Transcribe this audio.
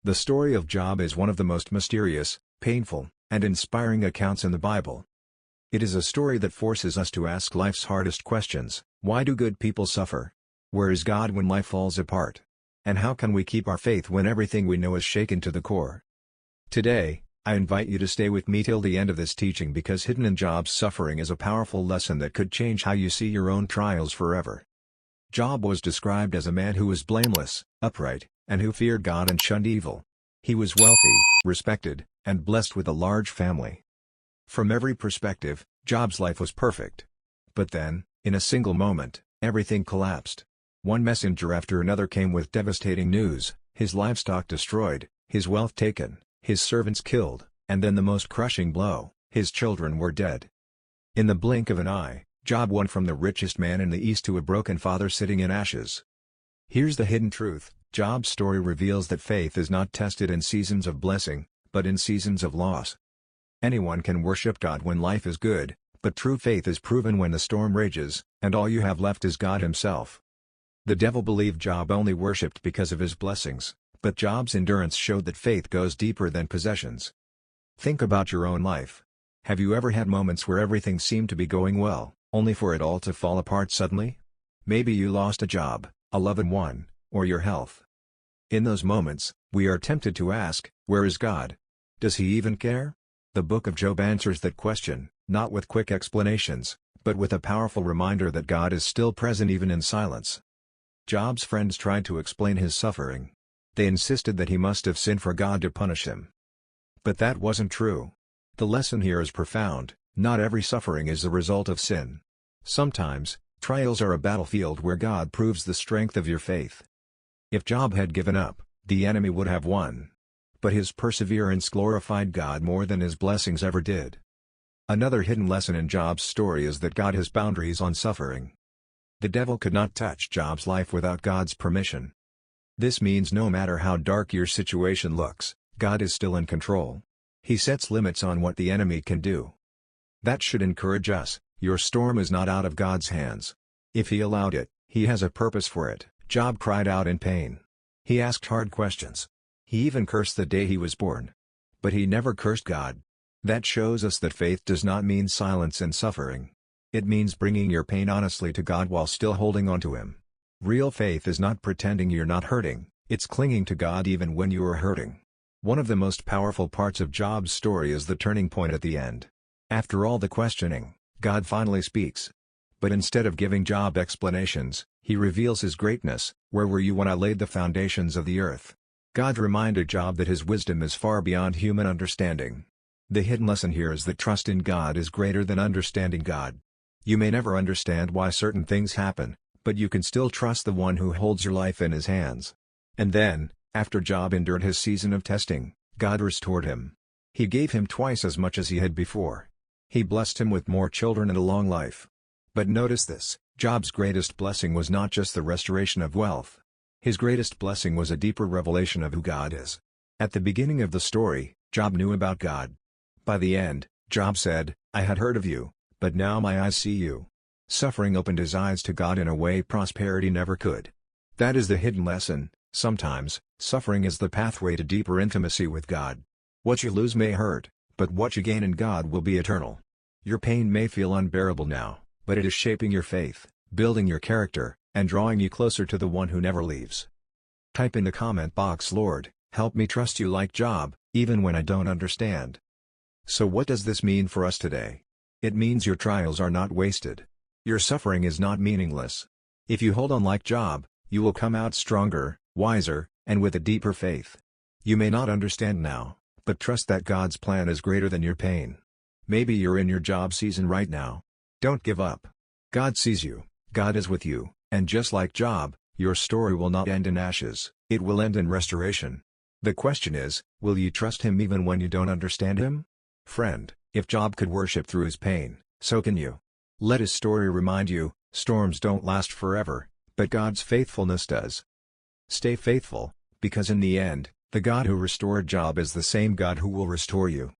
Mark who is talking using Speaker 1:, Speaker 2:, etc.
Speaker 1: The story of Job is one of the most mysterious, painful, and inspiring accounts in the Bible. It is a story that forces us to ask life's hardest questions. Why do good people suffer? Where is God when life falls apart? And how can we keep our faith when everything we know is shaken to the core? Today, I invite you to stay with me till the end of this teaching, because hidden in Job's suffering is a powerful lesson that could change how you see your own trials forever. Job was described as a man who was blameless, upright, and who feared God and shunned evil. He was wealthy, respected, and blessed with a large family. From every perspective, Job's life was perfect. But then, in a single moment, everything collapsed. One messenger after another came with devastating news: his livestock destroyed, his wealth taken, his servants killed, and then the most crushing blow: his children were dead. In the blink of an eye, Job went from the richest man in the East to a broken father sitting in ashes. Here's the hidden truth: Job's story reveals that faith is not tested in seasons of blessing, but in seasons of loss. Anyone can worship God when life is good, but true faith is proven when the storm rages, and all you have left is God Himself. The devil believed Job only worshipped because of his blessings, but Job's endurance showed that faith goes deeper than possessions. Think about your own life. Have you ever had moments where everything seemed to be going well, only for it all to fall apart suddenly? Maybe you lost a job, a loved one, or your health. In those moments, we are tempted to ask, where is God? Does He even care? The book of Job answers that question, not with quick explanations, but with a powerful reminder that God is still present even in silence. Job's friends tried to explain his suffering. They insisted that he must have sinned for God to punish him. But that wasn't true. The lesson here is profound: not every suffering is the result of sin. Sometimes, trials are a battlefield where God proves the strength of your faith. If Job had given up, the enemy would have won. But his perseverance glorified God more than his blessings ever did. Another hidden lesson in Job's story is that God has boundaries on suffering. The devil could not touch Job's life without God's permission. This means no matter how dark your situation looks, God is still in control. He sets limits on what the enemy can do. That should encourage us. Your storm is not out of God's hands. If He allowed it, He has a purpose for it. Job cried out in pain. He asked hard questions. He even cursed the day he was born. But he never cursed God. That shows us that faith does not mean silence in suffering. It means bringing your pain honestly to God while still holding on to Him. Real faith is not pretending you're not hurting, it's clinging to God even when you are hurting. One of the most powerful parts of Job's story is the turning point at the end. After all the questioning, God finally speaks. But instead of giving Job explanations, He reveals His greatness. Where were you when I laid the foundations of the earth? God reminded Job that His wisdom is far beyond human understanding. The hidden lesson here is that trust in God is greater than understanding God. You may never understand why certain things happen, but you can still trust the one who holds your life in His hands. And then, after Job endured his season of testing, God restored him. He gave him twice as much as he had before. He blessed him with more children and a long life. But notice this: Job's greatest blessing was not just the restoration of wealth. His greatest blessing was a deeper revelation of who God is. At the beginning of the story, Job knew about God. By the end, Job said, "I had heard of you, but now my eyes see you." Suffering opened his eyes to God in a way prosperity never could. That is the hidden lesson: sometimes, suffering is the pathway to deeper intimacy with God. What you lose may hurt, but what you gain in God will be eternal. Your pain may feel unbearable now, but it is shaping your faith, building your character, and drawing you closer to the one who never leaves. Type in the comment box, "Lord, help me trust you like Job, even when I don't understand." So what does this mean for us today? It means your trials are not wasted. Your suffering is not meaningless. If you hold on like Job, you will come out stronger, wiser, and with a deeper faith. You may not understand now, but trust that God's plan is greater than your pain. Maybe you're in your job season right now. Don't give up. God sees you, God is with you, and just like Job, your story will not end in ashes, it will end in restoration. The question is, will you trust Him even when you don't understand Him? Friend, if Job could worship through his pain, so can you. Let his story remind you, storms don't last forever, but God's faithfulness does. Stay faithful, because in the end, the God who restored Job is the same God who will restore you.